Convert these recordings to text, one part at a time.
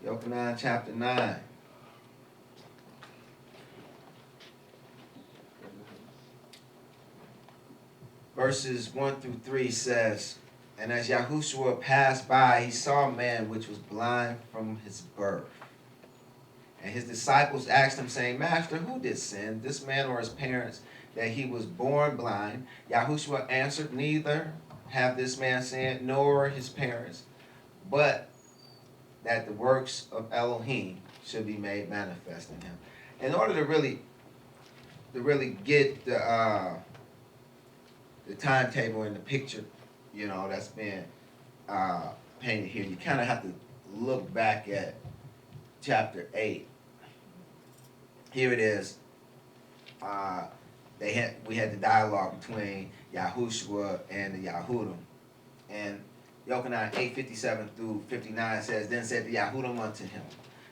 Yochanan chapter 9. Verses 1 through 3 says, And as Yahushua passed by, he saw a man which was blind from his birth. And his disciples asked him, saying, Master, who did sin, this man or his parents, that he was born blind? Yahushua answered, Neither have this man sinned, nor his parents, but that the works of Elohim should be made manifest in him. In order to really get the timetable and the picture, that's been painted here, you kind of have to look back at chapter 8. Here it is. We had the dialogue between Yahushua and the Yahudim. And Yochanan 8:57 through 59 says, Then said the Yahudim unto him,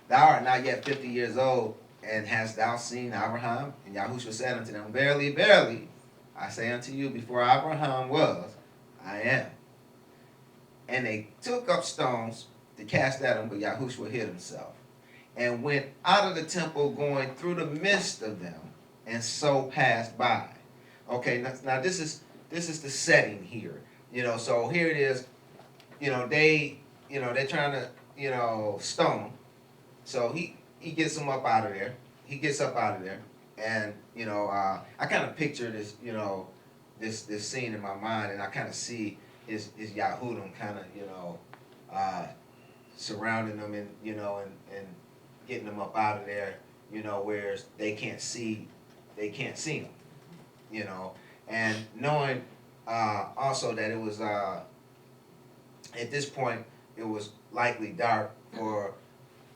Thou art not yet 50 years old, and hast thou seen Abraham? And Yahushua said unto them, Verily, verily, I say unto you, before Abraham was, I am. And they took up stones to cast at him, but Yahushua hid himself, and went out of the temple, going through the midst of them, and so passed by. Okay, now this is the setting here. So here it is. They're trying to, stone him. So he gets them up out of there. He gets up out of there, and I kind of picture this, this scene in my mind, and I kind of see his Yahudim kind of, surrounding them, and and getting them up out of there, where they can't see him, and knowing also that it was at this point it was likely dark, for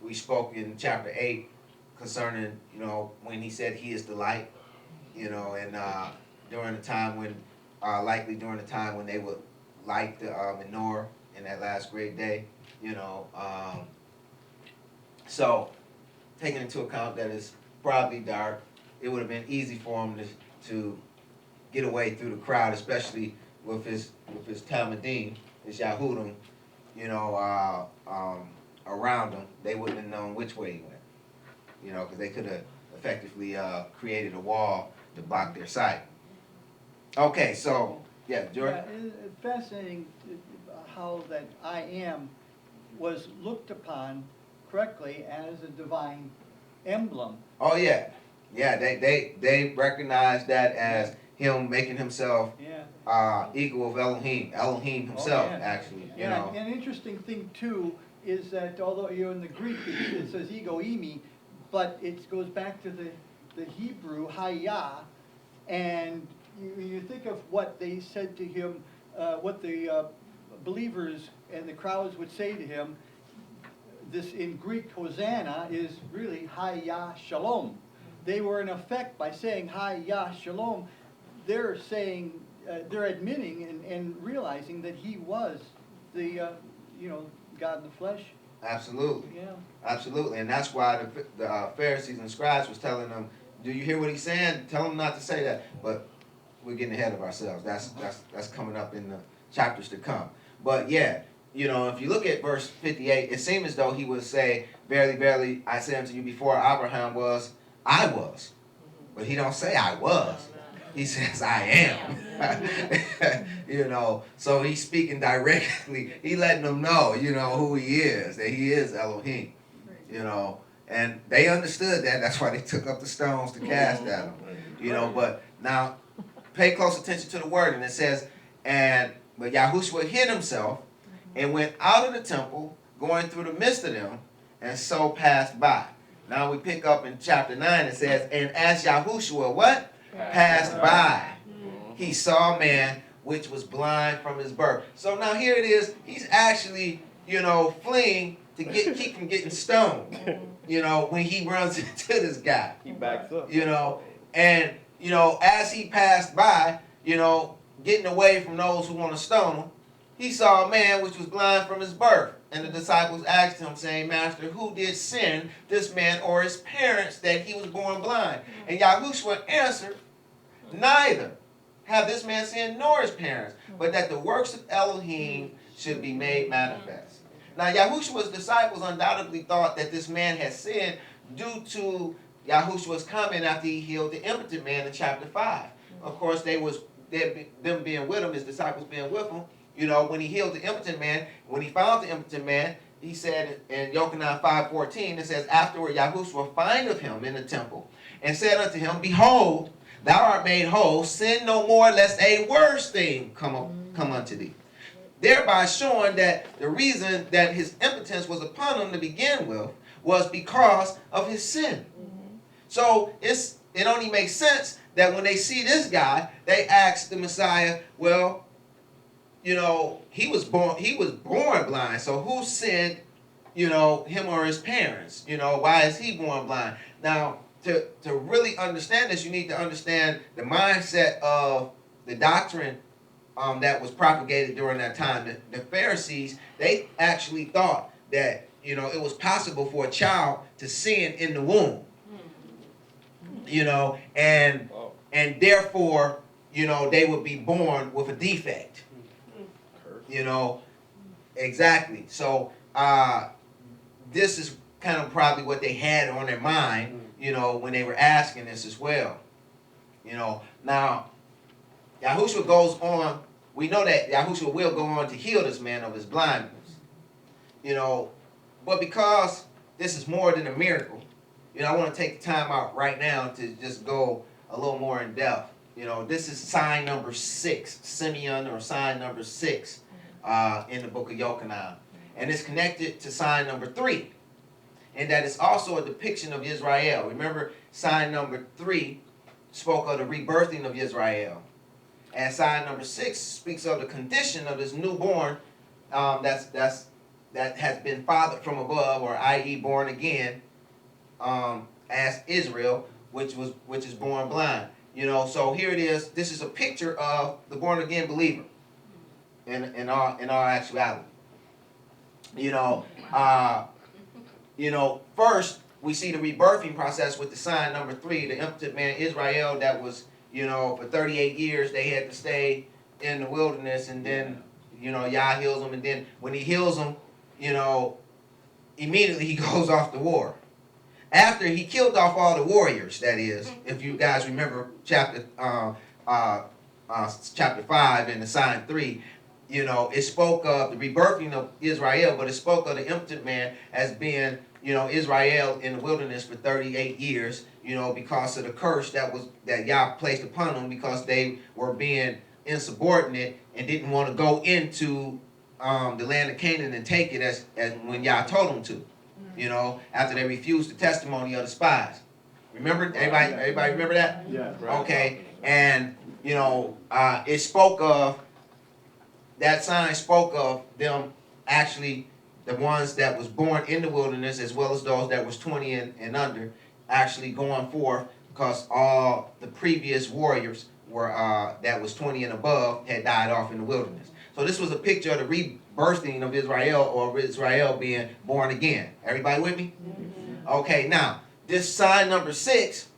we spoke in chapter 8 concerning when he said he is the light, and during the time when during the time when they would light the menorah in that last great day, so taking into account that it's probably dark, it would have been easy for him to get away through the crowd, especially with his Talmudim, his Yahudim, around him. They wouldn't have known which way he went, because they could have effectively created a wall to block their sight. Okay, so yeah, Jordan. Yeah, it's fascinating how that I am was looked upon correctly as a divine emblem. Oh yeah, they recognize that as him making himself equal of Elohim himself, actually. Yeah, an interesting thing too is that although in the Greek it says ego eimi, but it goes back to the Hebrew hayah, and you think of what they said to him, what the believers and the crowds would say to him. This in Greek, Hosanna is really Hayah Shalom. They were in effect, by saying Hayah Shalom, they're saying, they're admitting and realizing that he was the, God in the flesh. Absolutely. Yeah. Absolutely, and that's why the Pharisees and scribes was telling them, "Do you hear what he's saying? Tell him not to say that." But we're getting ahead of ourselves. That's coming up in the chapters to come. But yeah. If you look at verse 58, it seems as though he would say, Verily, verily, I say unto you, before Abraham was, I was. But he don't say I was. He says I am. So he's speaking directly. He letting them know, who he is, that he is Elohim. And they understood that. That's why they took up the stones to cast at him. But now pay close attention to the word. And it says, but Yahushua hid himself, and went out of the temple, going through the midst of them, and so passed by. Now we pick up in chapter 9, it says, And as Yahushua, what? Passed by. He saw a man which was blind from his birth. So now here it is, he's actually, fleeing to keep from getting stoned, when he runs into this guy. He backs up. And, as he passed by, getting away from those who want to stone him, he saw a man which was blind from his birth. And the disciples asked him, saying, Master, who did sin, this man or his parents, that he was born blind? And Yahushua answered, Neither have this man sinned nor his parents, but that the works of Elohim should be made manifest. Now, Yahushua's disciples undoubtedly thought that this man had sinned due to Yahushua's comment after he healed the impotent man in chapter 5. Of course, them being with him, his disciples being with him, when he healed the impotent man, when he found the impotent man, he said in Yochanan 5:14, it says, afterward Yahushua findeth him in the temple, and said unto him, behold, thou art made whole, sin no more, lest a worse thing come unto thee. Thereby showing that the reason that his impotence was upon him to begin with was because of his sin. So it only makes sense that when they see this guy, they ask the Messiah, well, he was born blind. So who sinned, him or his parents? Why is he born blind? Now, to really understand this, you need to understand the mindset of the doctrine that was propagated during that time. The Pharisees, they actually thought that, it was possible for a child to sin in the womb. And therefore, they would be born with a defect. Exactly. So this is kind of probably what they had on their mind, when they were asking this as well. Now, Yahushua goes on, we know that Yahushua will go on to heal this man of his blindness. But because this is more than a miracle, I want to take the time out right now to just go a little more in depth. This is sign number 6, Simeon, or sign number 6 in the book of Yochanan. And it's connected to sign number 3. And that is also a depiction of Israel. Remember, sign number 3 spoke of the rebirthing of Israel. And sign number 6 speaks of the condition of this newborn that has been fathered from above, or i.e. born again, as Israel, which is born blind. So here it is. This is a picture of the born again believer in our actuality. First we see the rebirthing process with the sign number 3, the impotent man Israel that was, for 38 years they had to stay in the wilderness, and then, Yah heals them, and then when he heals them, immediately he goes off to war. After he killed off all the warriors, that is, if you guys remember chapter 5 and the sign 3, it spoke of the rebirthing of Israel, but it spoke of the impotent man as being, Israel in the wilderness for 38 years, because of the curse that Yah placed upon them, because they were being insubordinate and didn't want to go into the land of Canaan and take it as when Yah told them to. After they refused the testimony of the spies. Remember? Everybody remember that? Yeah. Okay. And, it spoke of, that sign spoke of them actually, the ones that was born in the wilderness, as well as those that was 20 and under, actually going forth, because all the previous warriors were that was 20 and above had died off in the wilderness. So this was a picture of the rebirthing of Israel, or Israel being born again. Everybody with me? Mm-hmm. Okay, now, this sign number 6,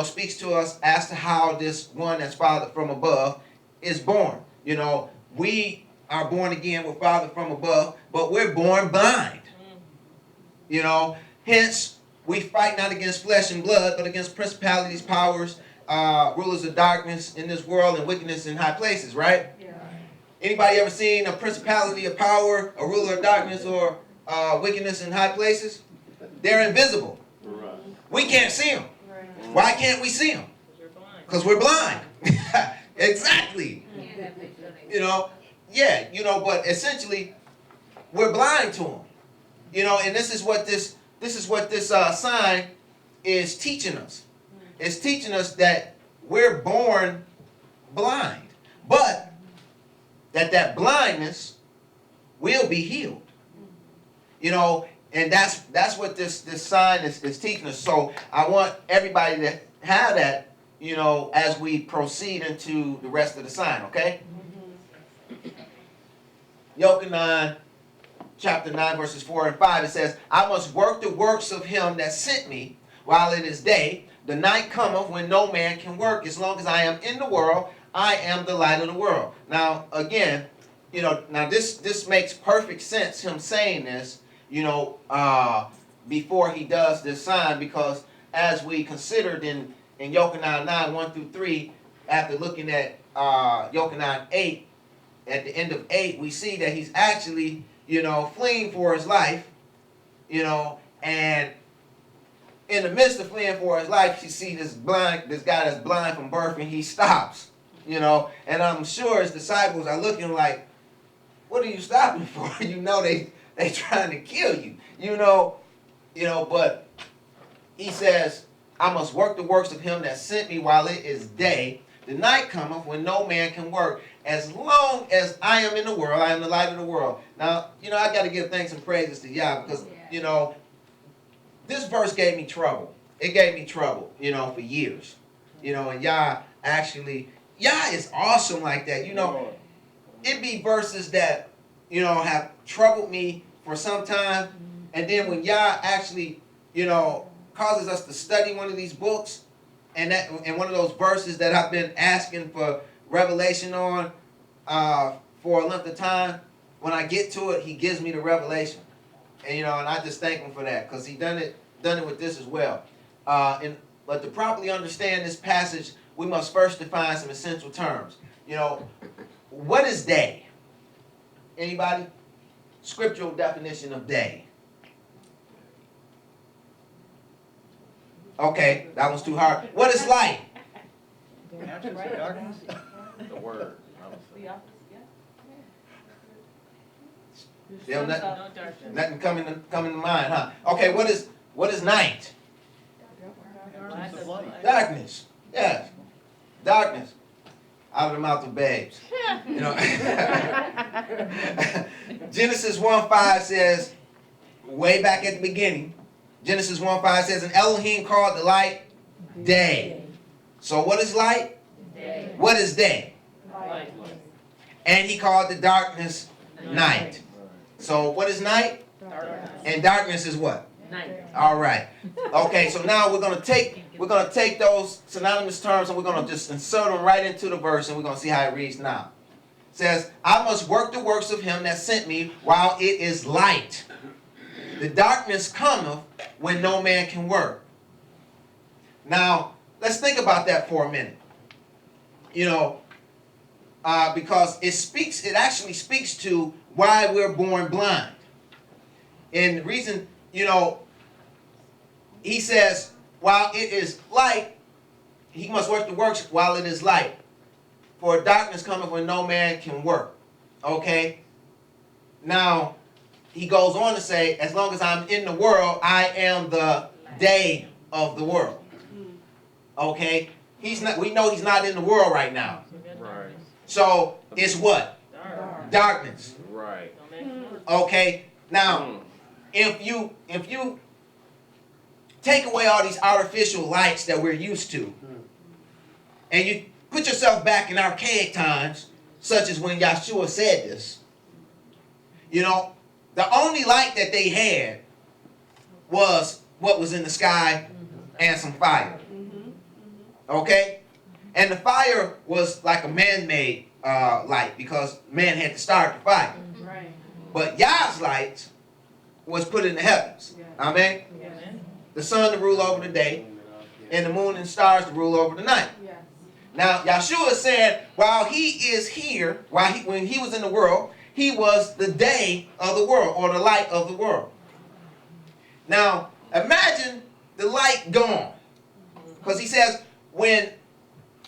speaks to us as to how this one that's fathered from above is born. We are born again, we're fathered from above, but we're born blind. Hence, we fight not against flesh and blood, but against principalities, powers, rulers of darkness in this world, and wickedness in high places, right? Yeah. Anybody ever seen a principality, a power, a ruler of darkness, or wickedness in high places? They're invisible. Right. We can't see them. Right. Why can't we see them? Because we're blind. Exactly. But essentially, we're blind to them. And this is what this sign is teaching us. It's teaching us that we're born blind, but that blindness will be healed. And that's what this sign is teaching us. So I want everybody to have that, as we proceed into the rest of the sign, okay? Yochanan chapter 9, verses 4 and 5, it says, I must work the works of him that sent me while it is day. The night cometh when no man can work. As long as I am in the world, I am the light of the world. Now, again, you know, now this makes perfect sense, him saying this, you know, before he does this sign, because as we considered in Yochanan 9, 1 through 3, after looking at Yochanan 8, at the end of 8, we see that he's actually, you know, fleeing for his life, you know, and in the midst of fleeing for his life, you see this guy that's blind from birth, and he stops, you know, and I'm sure his disciples are looking like, what are you stopping for? You know, they trying to kill you, you know, but he says, I must work the works of him that sent me while it is day. The night cometh when no man can work. As long as I am in the world, I am the light of the world. Now, you know, I got to give thanks and praises to Yah, because, you know, this verse gave me trouble. It gave me trouble, you know, for years. You know, and Yah is awesome like that. You know, it be verses that, you know, have troubled me for some time. And then when Yah actually, you know, causes us to study one of these books, and one of those verses that I've been asking for revelation on for a length of time, when I get to it, he gives me the revelation. And, you know, and I just thank him for that, because he done it with this as well. But to properly understand this passage, we must first define some essential terms. You know, what is day? Anybody? Scriptural definition of day. Okay, that was too hard. What is light? Absence of darkness. The word. Still nothing coming to mind, huh? Okay, what is night? Absence of light. Darkness. Yes. Darkness. Out of the mouth of babes. You know. Genesis 1:5 says, way back at the beginning, Genesis 1:5 says, and Elohim called the light day. So what is light? Day. What is day? Light. And he called the darkness night. So what is night? Darkness. And darkness is what? Night. All right. Okay, so now we're gonna take those synonymous terms and we're gonna just insert them right into the verse, and we're gonna see how it reads now. It says, I must work the works of him that sent me while it is light. The darkness cometh when no man can work. Now, let's think about that for a minute. You know, because it actually speaks to why we're born blind. And the reason, you know, he says, while it is light, he must work the works while it is light. For darkness cometh when no man can work. Okay? Now, he goes on to say, as long as I'm in the world, I am the day of the world. Okay? We know he's not in the world right now. Right. So, it's what? Darkness. Right. Okay? Now, if you take away all these artificial lights that we're used to, and you put yourself back in archaic times, such as when Yahshua said this, you know, the only light that they had was what was in the sky and some fire. Okay? And the fire was like a man-made light, because man had to start the fire. Right. But Yah's light was put in the heavens. Amen? The sun to rule over the day, and the moon and stars to rule over the night. Yes. Now, Yahshua said, while he is here, when he was in the world, he was the day of the world, or the light of the world. Now, imagine the light gone. Because he says, when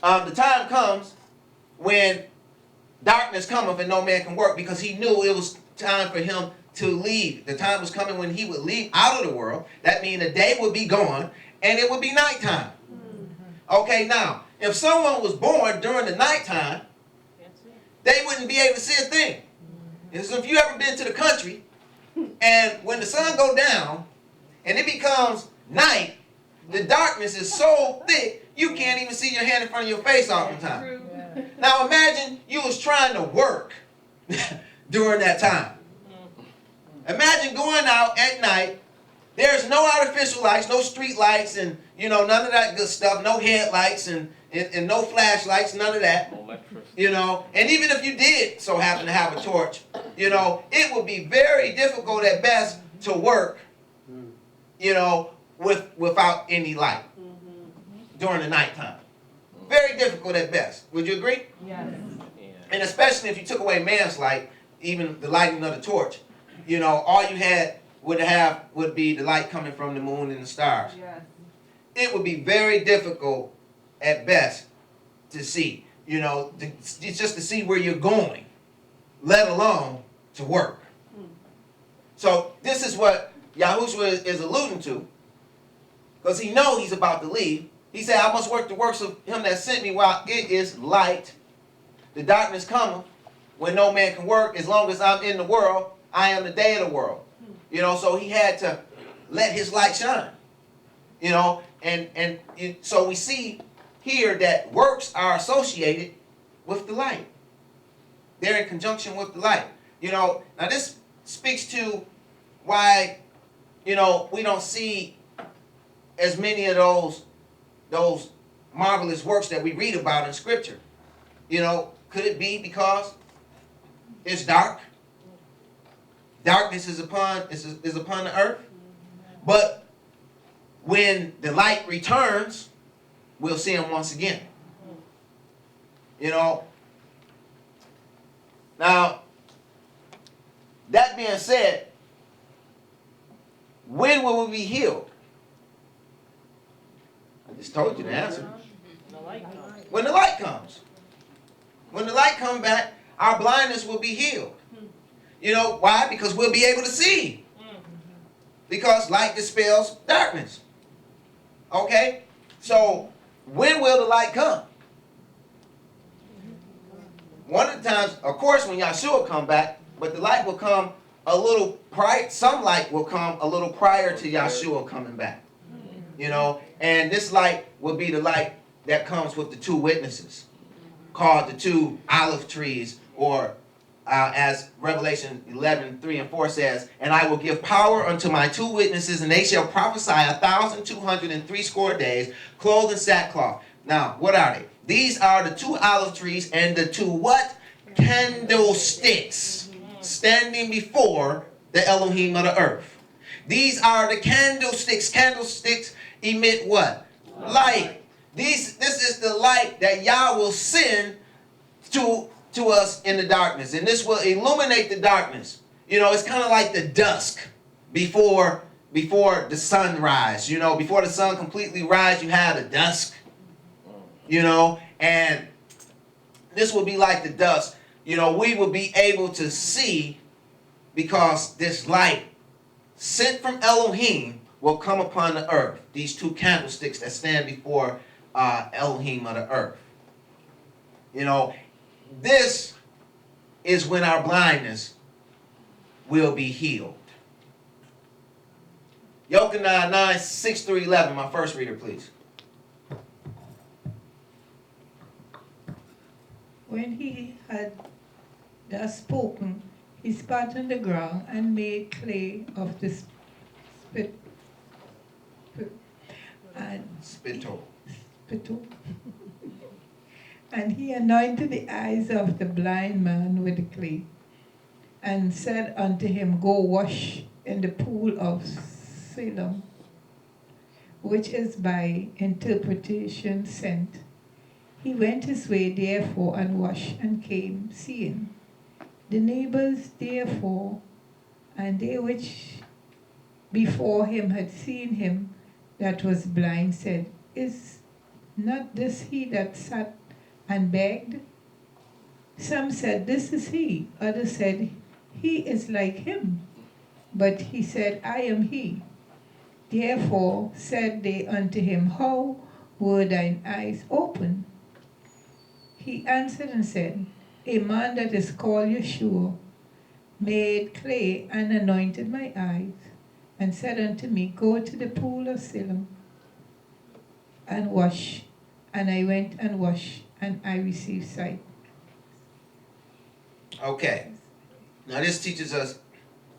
the time comes when darkness cometh and no man can work, because he knew it was time for him to leave. The time was coming when he would leave out of the world. That means the day would be gone and it would be nighttime. Okay, now, if someone was born during the nighttime, they wouldn't be able to see a thing. And so if you ever been to the country, and when the sun go down and it becomes night, the darkness is so thick you can't even see your hand in front of your face all the time. Now imagine you was trying to work during that time. Imagine going out at night There's no artificial lights, no street lights, and none of that good stuff. No headlights and no flashlights, none of that. And even if you did so happen to have a torch, it would be very difficult at best to work, without any light during the nighttime. Very difficult at best. Would you agree? Yes. And especially if you took away man's light, even the lighting of the torch, all you would be the light coming from the moon and the stars. Yes. It would be very difficult at best to see, just to see where you're going, let alone to work. So this is what Yahushua is alluding to, because he knows he's about to leave. He said, I must work the works of him that sent me while it is light. The darkness cometh when no man can work. As long as I'm in the world, I am the day of the world. So he had to let his light shine. So we see here that works are associated with the light. They're in conjunction with the light. Now this speaks to why, we don't see as many of those marvelous works that we read about in Scripture. Could it be because it's dark? Darkness is upon the earth. But when the light returns, we'll see him once again. Now, that being said, when will we be healed? I just told you the answer. When the light comes. When the light comes back, our blindness will be healed. Why? Because we'll be able to see. Because light dispels darkness. Okay? So, when will the light come? One of the times, of course, when Yahshua come back, but the light will come a little prior, some light will come a little prior to Yahshua coming back. And this light will be the light that comes with the two witnesses, called the two olive trees, or as Revelation 11:3-4 says, and I will give power unto my two witnesses, and they shall prophesy 1,260 days, clothed in sackcloth. Now, what are they? These are the two olive trees and the two what? Candlesticks standing before the Elohim of the earth. These are the candlesticks. Candlesticks emit what? Light. This is the light that Yah will send to us in the darkness. And this will illuminate the darkness. It's kind of like the dusk before the sunrise. Before the sun completely rises, you have the dusk. And this will be like the dusk. We will be able to see, because this light sent from Elohim will come upon the earth. These two candlesticks that stand before Elohim of the earth. This is when our blindness will be healed. Yochanan 9:6-11, my first reader, please. When he had thus spoken, he spat on the ground and made clay of the spit and Spittle. spittle. And he anointed the eyes of the blind man with the clay, and said unto him, Go wash in the pool of Siloam, which is by interpretation sent. He went his way therefore and washed, and came seeing. The neighbors therefore, and they which before him had seen him that was blind, said, Is not this he that sat and begged? Some said, This is he. Others said, He is like him. But he said, I am he. Therefore said they unto him, How were thine eyes opened? He answered and said, A man that is called Yeshua made clay and anointed my eyes, and said unto me, Go to the pool of Siloam and wash. And I went and washed, and I received sight. Okay. Now this teaches us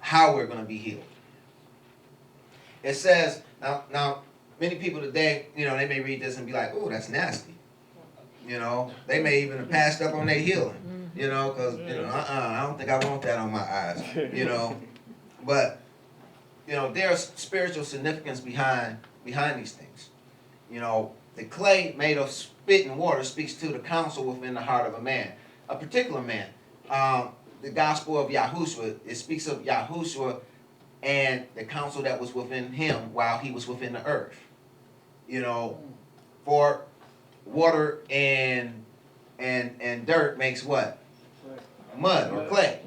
how we're going to be healed. It says, now, many people today, you know, they may read this and be like, oh, that's nasty. You know, they may even have passed up on their healing, you know, because, you know, I don't think I want that on my eyes, you know. But, you know, there's spiritual significance behind these things. You know, the clay made of spit and water speaks to the counsel within the heart of a man, a particular man. The gospel of Yahushua, it speaks of Yahushua and the counsel that was within him while he was within the earth. You know, for water and dirt makes what? Mud or clay.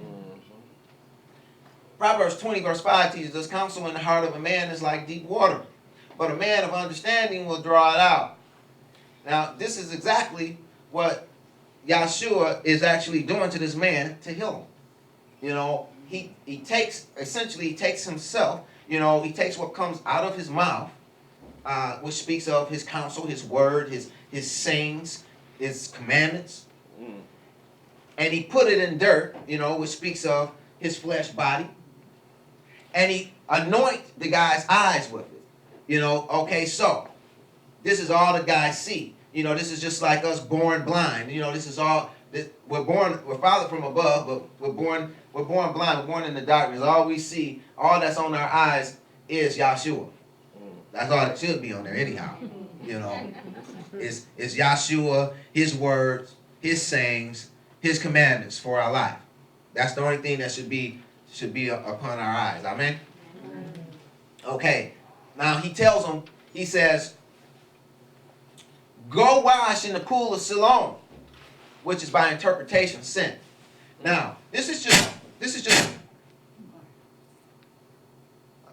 Proverbs 20 verse 5 teaches us counsel in the heart of a man is like deep water, but a man of understanding will draw it out. Now, this is exactly what Yahshua is actually doing to this man to heal him. You know, he takes himself, you know, he takes what comes out of his mouth, which speaks of his counsel, his word, his sayings, his commandments, and he put it in dirt, you know, which speaks of his flesh body, and he anoint the guy's eyes with it. You know, okay, so this is all the guys see. You know, this is just like us born blind. You know, this is all, we're fathered from above, but we're born blind, we're born in the darkness. All we see, all that's on our eyes is Yahshua. That's all that should be on there anyhow. You know, it's Yahshua, his words, his sayings, his commandments for our life. That's the only thing that should be upon our eyes. Amen? Okay. Now he tells them, he says, go wash in the pool of Siloam, which is by interpretation sin. Now, this is just,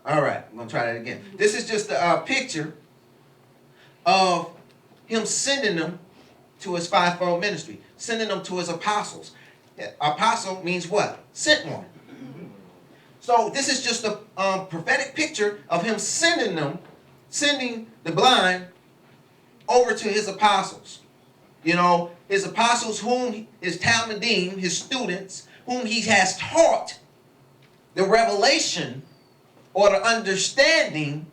all right, I'm going to try that again. This is just a picture of him sending them to his fivefold ministry, sending them to his apostles. Apostle means what? Sent one. So this is just a prophetic picture of him sending the blind over to his apostles. You know, his apostles his Talmudim, his students, whom he has taught the revelation or the understanding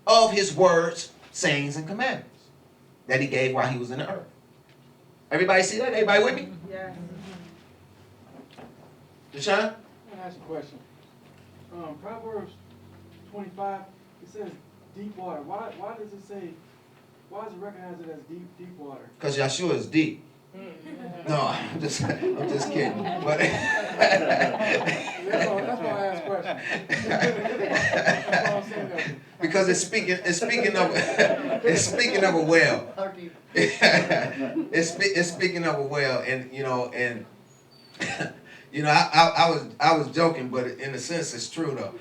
of his words, sayings, and commandments that he gave while he was in the earth. Everybody see that? Everybody with me? Yes. Deshaun? I want to ask a question. Proverbs 25, it says deep water. Why does it say, why does it recognize it as deep water? Because Yahshua is deep. No, I'm just kidding. But That's why I asked question. That's why I'm saying that. because it's speaking of a well. It's speaking of a well, and you know, I was joking, but in a sense it's true though.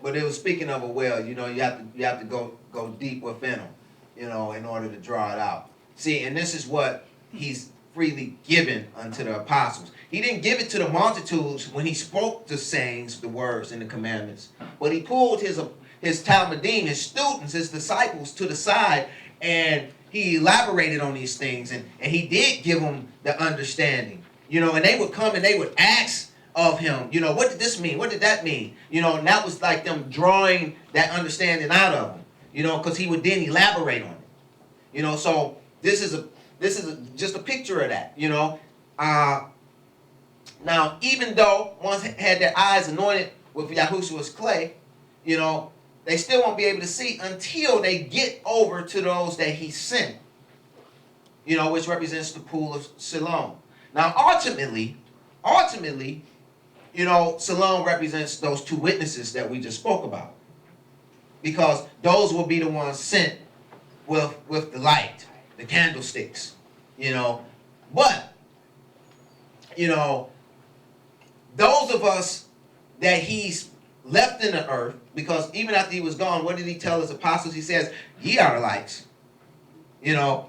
But it was speaking of a well. You know, you have to go deep within them, you know, in order to draw it out. See, and this is what he's freely given unto the apostles. He didn't give it to the multitudes when he spoke the sayings, the words, and the commandments, but he pulled his Talmudim, his students, his disciples to the side, and he elaborated on these things, and he did give them the understanding. You know, and they would come and they would ask of him, you know, what did this mean? What did that mean? You know, and that was like them drawing that understanding out of him, you know, because he would then elaborate on it. You know, so this is just a picture of that, you know. Now, even though ones had their eyes anointed with Yahushua's clay, you know, they still won't be able to see until they get over to those that he sent, you know, which represents the pool of Siloam. Now, ultimately, you know, Siloam represents those two witnesses that we just spoke about, because those will be the ones sent with the light, the candlesticks, you know. But, you know, those of us that he's left in the earth, because even after he was gone, what did he tell his apostles? He says, ye are the lights. You know,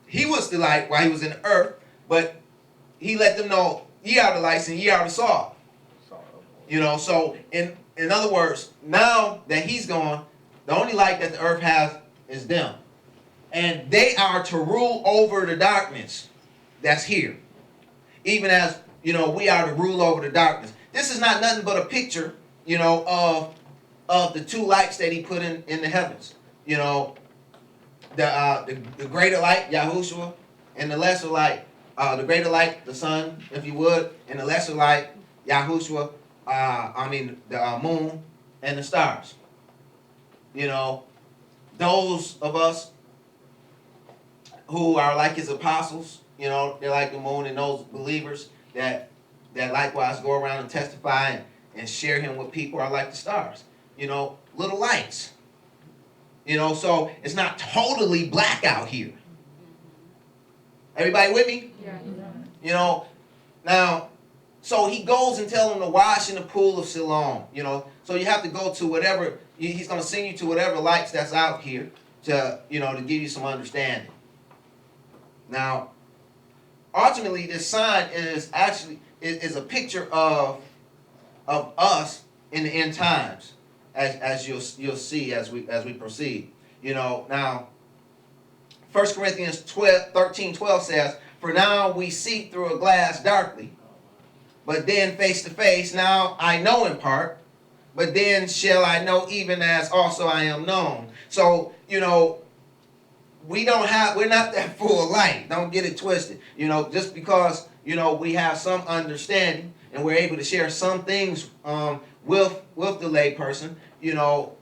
he was the light while he was in the earth, but he let them know, ye are the lights and ye are the salt. You know, so in other words, now that he's gone, the only light that the earth has is them. And they are to rule over the darkness that's here. Even as, you know, we are to rule over the darkness. This is not nothing but a picture, you know, of the two lights that he put in the heavens. You know, the greater light, Yahushua, and the lesser light, the greater light, the sun, if you would, and the lesser light, Yahushua, the moon and the stars. You know, those of us who are like his apostles, you know, they're like the moon, and those believers that likewise go around and testify and share him with people are like the stars. You know, little lights. You know, so it's not totally black out here. Everybody with me? Yeah. You know, now, so he goes and tells him to wash in the pool of Siloam. You know, so you have to go to whatever, he's going to send you to whatever lights that's out here to, you know, to give you some understanding. Now, ultimately, this sign is actually is a picture of us in the end times, as you'll see as we proceed. You know, now 1 Corinthians 13:12 says, "For now we see through a glass darkly, but then face to face. Now I know in part, but then shall I know even as also I am known." So, you know, we're not that full of light. Don't get it twisted. You know, just because, you know, we have some understanding and we're able to share some things with the lay person, you know,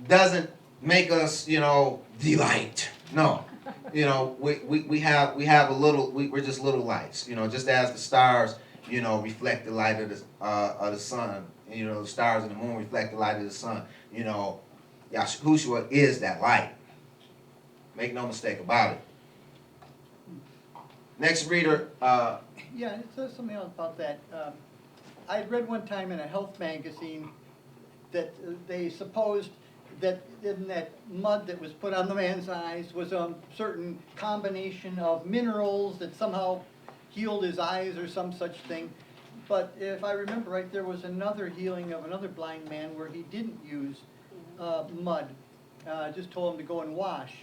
doesn't make us, you know, the light. No. You know, we have a little, we're just little lights, you know, just as the stars, you know, reflect the light of the sun. You know, the stars and the moon reflect the light of the sun. You know, Yahushua is that light. Make no mistake about it. Next reader. Yeah, it says something else about that. I had read one time in a health magazine that they supposed that in that mud that was put on the man's eyes was a certain combination of minerals that somehow healed his eyes or some such thing. But if I remember right, there was another healing of another blind man where he didn't use mud. Just told him to go and wash.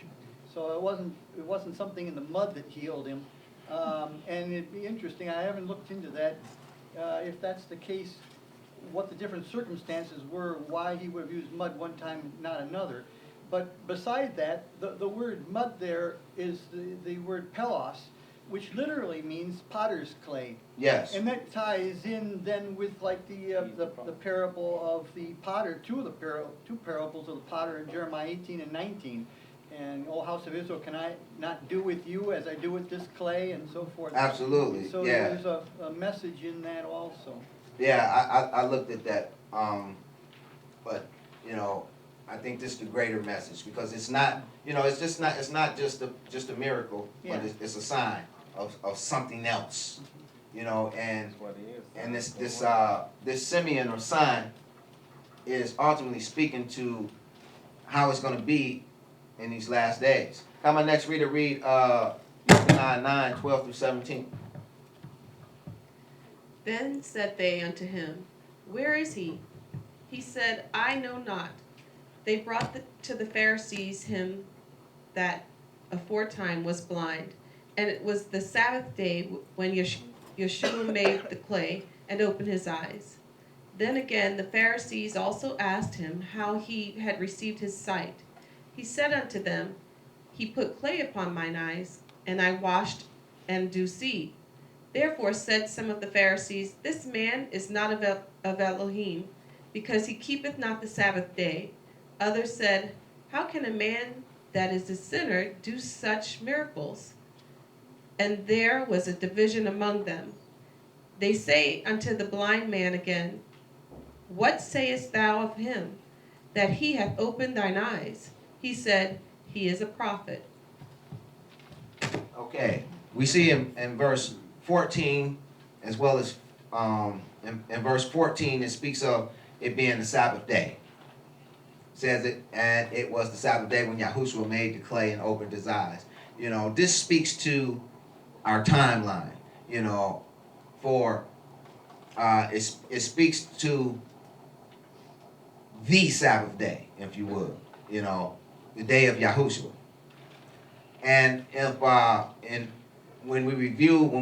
So it wasn't something in the mud that healed him. And it'd be interesting, I haven't looked into that, if that's the case, what the different circumstances were, why he would have used mud one time, not another. But beside that, the word mud there is the word pelos, which literally means potter's clay. Yes. And that ties in then with like the parable of the potter, two parables of the potter in Jeremiah 18 and 19. And, O house of Israel, can I not do with you as I do with this clay, and so forth. Absolutely. So yeah. there's a message in that also. Yeah, I looked at that, but you know, I think this is the greater message, because it's not, you know, it's not just a miracle, Yeah. but it's a sign of something else, you know, and this Simeon or sign is ultimately speaking to how it's going to be in these last days. How my next reader read Yochanan 9:12-17. Then said they unto him, Where is he? He said, I know not. They brought to the Pharisees him that aforetime was blind, and it was the Sabbath day when Yeshua made the clay and opened his eyes. Then again the Pharisees also asked him how he had received his sight. He said unto them, He put clay upon mine eyes, and I washed and do see. Therefore said some of the Pharisees, This man is not of Elohim, because he keepeth not the Sabbath day. Others said, How can a man that is a sinner do such miracles? And there was a division among them. They say unto the blind man again, What sayest thou of him, that he hath opened thine eyes? He said, He is a prophet. Okay, we see in verse 14, as well as in verse 14, it speaks of it being the Sabbath day. It says it, and it was the Sabbath day when Yahushua made the clay and opened his eyes. You know, this speaks to our timeline. You know, for it speaks to the Sabbath day, if you would. You know, the day of Yahushua. And if when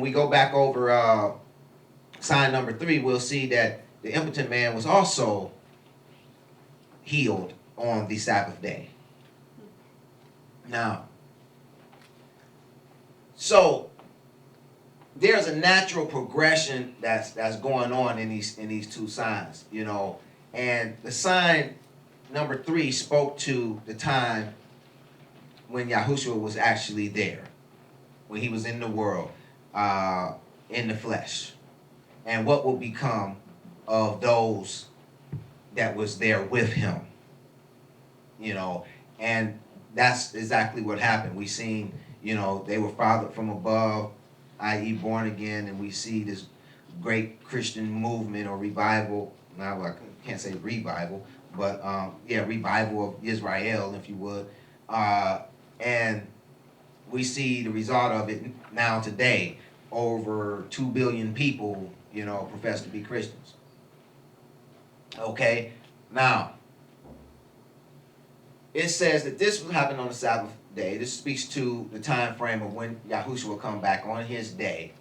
we go back over sign number 3, we'll see that the impotent man was also healed on the Sabbath day. Now, so there's a natural progression that's going on in these two signs, you know. And the sign number 3 spoke to the time when Yahushua was actually there, when he was in the world, in the flesh, and what will become of those that was there with him, you know. And that's exactly what happened. We seen, you know, they were fathered from above, i.e. born again, and we see this great Christian movement or revival. Now I can't say revival, but revival of Israel, if you would. And we see the result of it now today. Over 2 billion people, you know, profess to be Christians. Okay, now it says that this will happen on the Sabbath day. This speaks to the time frame of when Yahushua will come back on his day,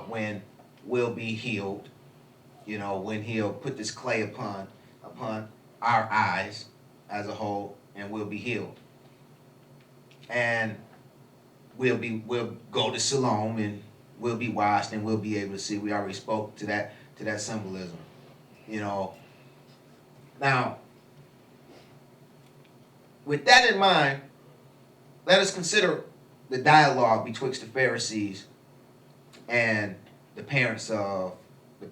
when we'll be healed. You know, when he'll put this clay upon our eyes as a whole, and we'll be healed. And we'll go to Siloam, and we'll be washed, and we'll be able to see. We already spoke to that symbolism. You know. Now, with that in mind, let us consider the dialogue betwixt the Pharisees and the parents of the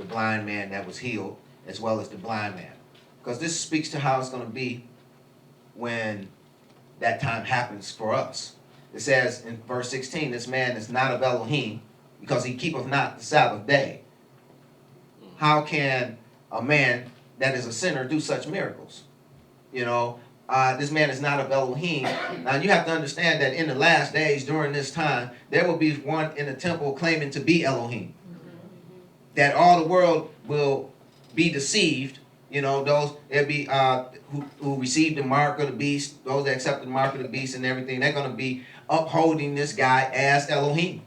blind man that was healed, as well as the blind man, because this speaks to how it's going to be when that time happens for us. It says in verse 16, this man is not of Elohim, because he keepeth not the Sabbath day. How can a man that is a sinner do such miracles? You know, this man is not of Elohim. Now you have to understand that in the last days, during this time, there will be one in the temple claiming to be Elohim. That all the world will be deceived. You know, there'll be who received the mark of the beast, those that accept the mark of the beast and everything. They're going to be upholding this guy as Elohim.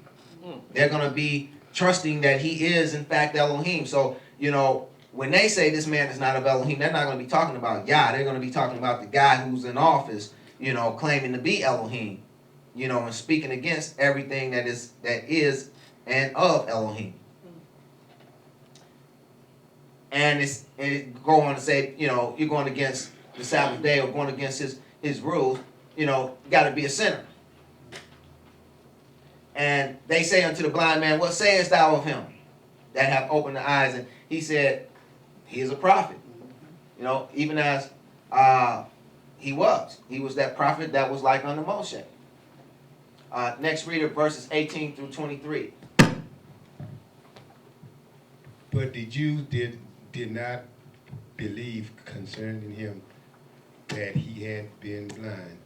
They're going to be trusting that he is in fact Elohim. So, you know, when they say this man is not of Elohim, they're not going to be talking about Yah. They're going to be talking about the guy who's in office, you know, claiming to be Elohim, you know, and speaking against everything that is and of Elohim. And it go on to say, you know, you're going against the Sabbath day or going against his rules, you know, you got to be a sinner. And they say unto the blind man, what sayest thou of him that have opened the eyes? And he said, he is a prophet. You know, even as he was that prophet that was like unto Moshe. Next reader, verses 18 through 23. But the Jews did not believe concerning him that he had been blind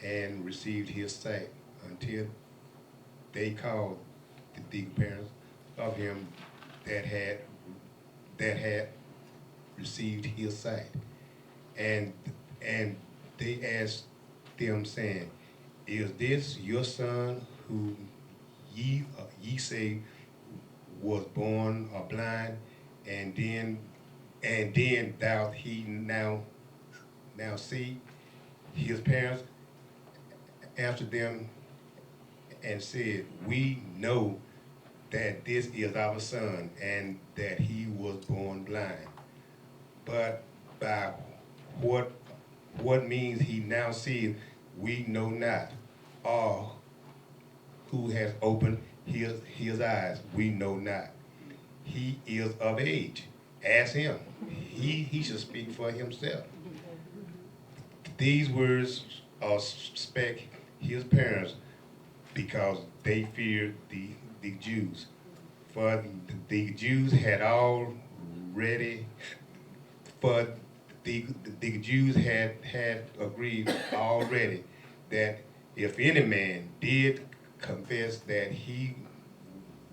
and received his sight until they called the parents of him that had received his sight, and they asked them, saying, is this your son who ye say was born blind, and then thou he now see? His parents answered them and said, we know that this is our son, and that he was born blind. But by what means he now seeth, we know not. Or who has opened his eyes, we know not. He is of age. Ask him. He should speak for himself. These words spake his parents, because they feared the Jews. For the Jews had already, agreed already that if any man did confess that he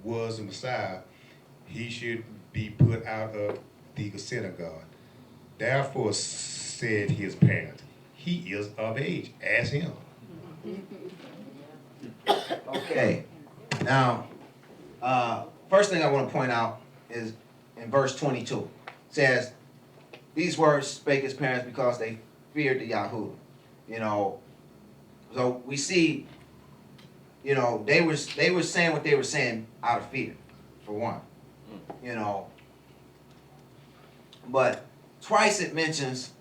was the Messiah, he should be put out of the synagogue. Therefore said his parents, he is of age. Ask him. Okay. Now, first thing I want to point out is in verse 22. It says, these words spake his parents because they feared the Yahuwah. You know, so we see, you know, they were saying what they were saying out of fear, for one. You know, but twice it mentions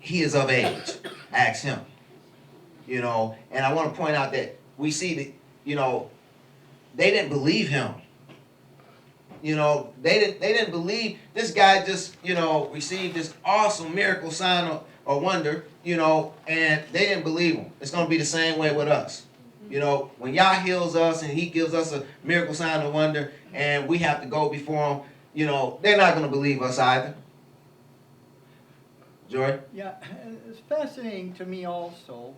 he is of age. Ask him. You know, and I want to point out that we see that, you know, they didn't believe him. You know, they didn't believe this guy just, you know, received this awesome miracle sign or wonder, you know, and they didn't believe him. It's going to be the same way with us. You know, when Yah heals us and he gives us a miracle sign or wonder and we have to go before him, you know, they're not going to believe us either. Joy? Yeah, it's fascinating to me also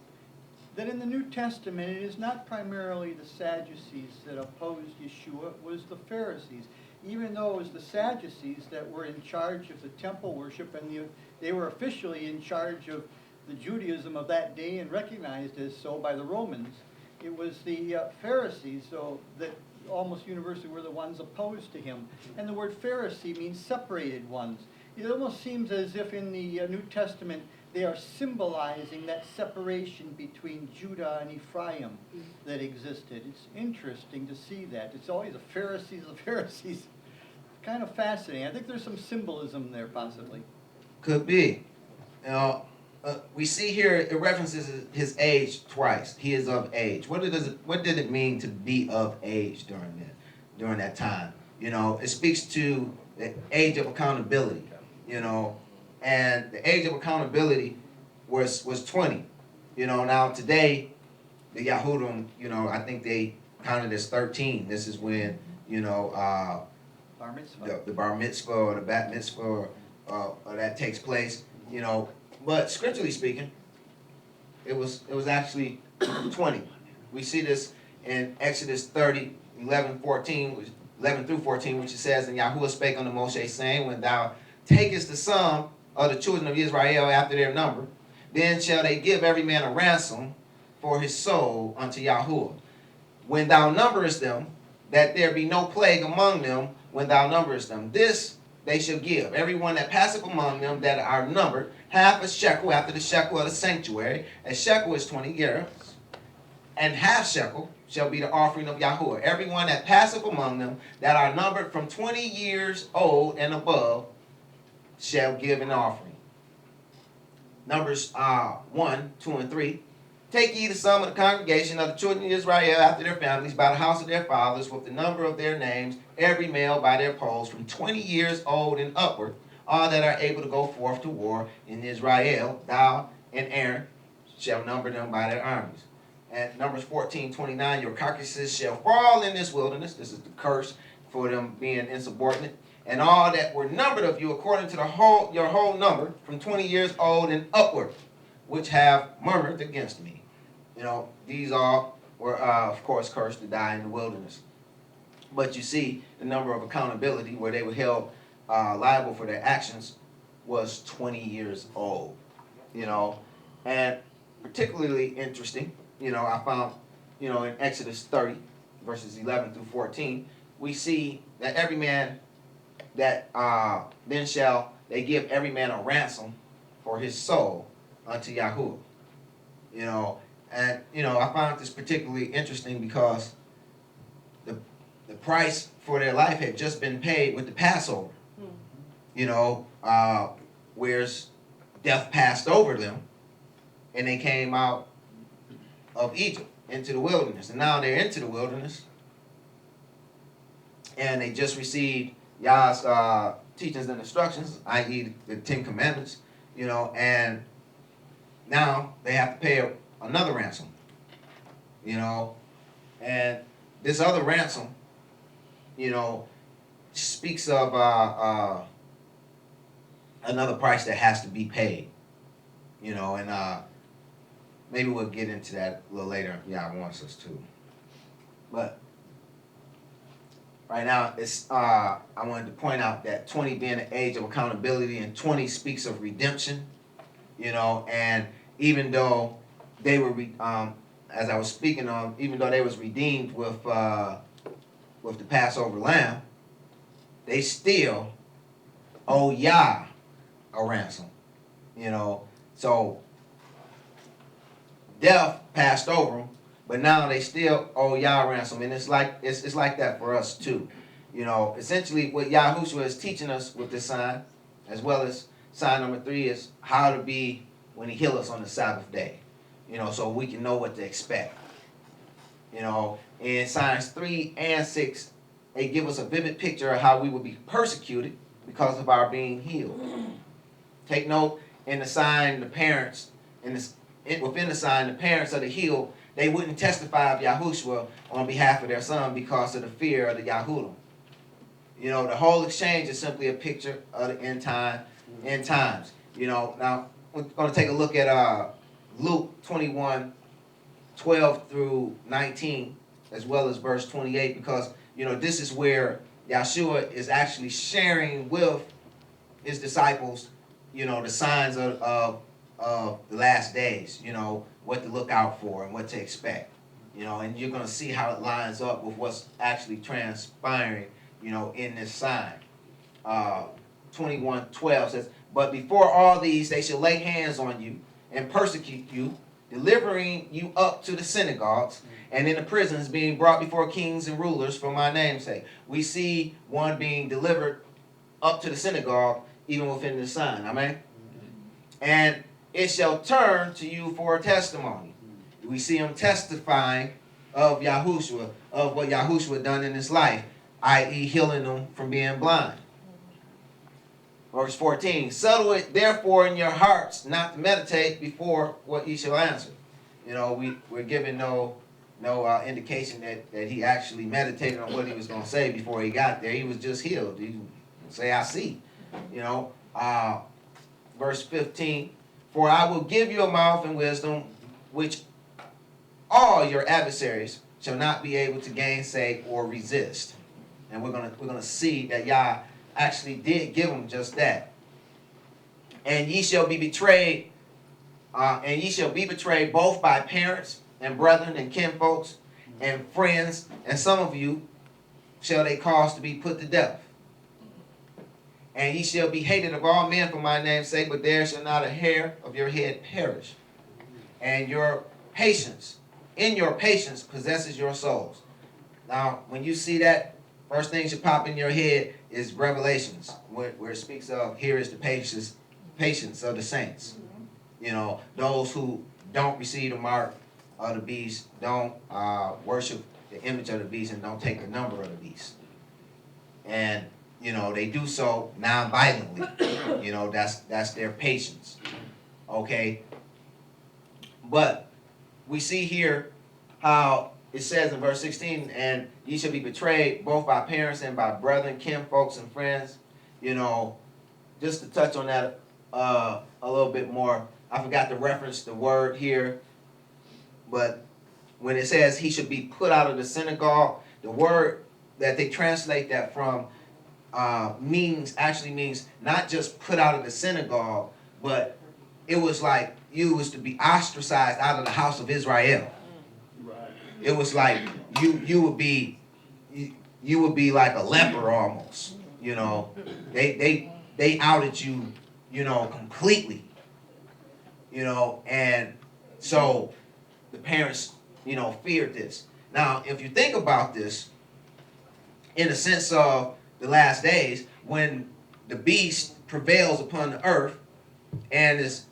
that in the New Testament it is not primarily the Sadducees that opposed Yeshua, it was the Pharisees. Even though it was the Sadducees that were in charge of the temple worship and they were officially in charge of the Judaism of that day and recognized as so by the Romans, it was the Pharisees so that almost universally were the ones opposed to him. And the word Pharisee means separated ones. It almost seems as if in the New Testament they are symbolizing that separation between Judah and Ephraim that existed. It's interesting to see that. It's always the Pharisees of the Pharisees. Kind of fascinating. I think there's some symbolism there possibly. Could be. You know, we see here it references his age twice. He is of age. What did it mean to be of age during that time? You know, it speaks to the age of accountability. You know, and the age of accountability was 20. You know, now today, the Yahudim, you know, I think they counted as 13. This is when, you know, Bar mitzvah. the bar mitzvah or the bat mitzvah or that takes place. You know, but scripturally speaking, it was actually 20. We see this in Exodus 30, 11 through 14, which it says, and Yahuwah spake unto Moshe, saying, when thou takest the sum of the children of Israel after their number, then shall they give every man a ransom for his soul unto Yahuwah. When thou numberest them, that there be no plague among them when thou numberest them. This they shall give, every one that passeth among them that are numbered, half a shekel after the shekel of the sanctuary. A shekel is 20 gerahs, and half shekel shall be the offering of Yahuwah. Every one that passeth among them that are numbered from 20 years old and above shall give an offering. Numbers 1, 2, and 3. Take ye the sum of the congregation of the children of Israel after their families by the house of their fathers with the number of their names, every male by their polls from 20 years old and upward, all that are able to go forth to war in Israel. Thou and Aaron shall number them by their armies. And Numbers 14:29, your carcasses shall fall in this wilderness. This is the curse for them being insubordinate. And all that were numbered of you according to your whole number from 20 years old and upward, which have murmured against me. You know, these all were, of course, cursed to die in the wilderness. But you see, the number of accountability where they were held liable for their actions was 20 years old. You know, and particularly interesting, you know, I found, you know, in Exodus 30, verses 11 through 14, we see that every man that then shall they give every man a ransom for his soul unto Yahuwah. You know, and you know, I found this particularly interesting because the price for their life had just been paid with the Passover. You know, whereas death passed over them, and they came out of Egypt into the wilderness, and now they're into the wilderness, and they just received Yah's teachings and instructions, i.e. the 10 Commandments, you know, and now they have to pay another ransom, you know, and this other ransom, you know, speaks of another price that has to be paid, you know, and maybe we'll get into that a little later if Yah wants us to. But right now, it's I wanted to point out that 20 being the age of accountability, and 20 speaks of redemption, you know, and even though they were, as I was speaking on, even though they was redeemed with the Passover lamb, they still owe Yah a ransom. You know, so death passed over them, but now they still owe Yah ransom, and it's like that for us too. You know, essentially what Yahushua is teaching us with this sign, as well as sign number 3, is how to be when He heals us on the Sabbath day. You know, so we can know what to expect. You know, in signs 3 and 6, they give us a vivid picture of how we will be persecuted because of our being healed. Take note, in the sign, the parents, within the sign, the parents of the healed, they wouldn't testify of Yahushua on behalf of their son because of the fear of the Yahudim. You know, the whole exchange is simply a picture of the end times. You know, now we're going to take a look at Luke 21:12 through 19, as well as verse 28, because, you know, this is where Yahshua is actually sharing with His disciples, you know, the signs of the last days, you know, what to look out for and what to expect. You know, and you're going to see how it lines up with what's actually transpiring, you know, in this sign. 21:12 says, "But before all these they shall lay hands on you and persecute you, delivering you up to the synagogues, and in the prisons being brought before kings and rulers for my name's sake." We see one being delivered up to the synagogue even within the sign. Amen? "And it shall turn to you for a testimony." We see him testifying of Yahushua, of what Yahushua done in his life, i.e. healing them from being blind. Verse 14, "Settle it therefore in your hearts not to meditate before what ye shall answer." You know, we're given no indication that he actually meditated on what he was going to say before he got there. He was just healed. He say, "I see." You know, verse 15, "For I will give you a mouth and wisdom which all your adversaries shall not be able to gainsay or resist." And we're gonna see that Yah actually did give him just that. "And ye shall be betrayed, both by parents and brethren and kinfolks and friends, and some of you shall they cause to be put to death. And ye shall be hated of all men for my name's sake, but there shall not a hair of your head perish. And your patience possesses your souls." Now, when you see that, first thing should pop in your head is Revelations, where it speaks of, here is the patience of the saints. You know, those who don't receive the mark of the beast, don't worship the image of the beast, and don't take the number of the beast. And, you know, they do so non-violently. You know, that's their patience. Okay? But we see here how it says in verse 16, "And ye shall be betrayed both by parents and by brethren, kinfolks, and friends." You know, just to touch on that a little bit more, I forgot to reference the word here, but when it says he should be put out of the synagogue, the word that they translate that from means not just put out of the synagogue, but it was like you was to be ostracized out of the house of Israel. It was like you would be like a leper almost. You know, they outed you, you know, completely. You know, and so the parents, you know, feared this. Now, if you think about this, in the sense of the last days, when the beast prevails upon the earth and is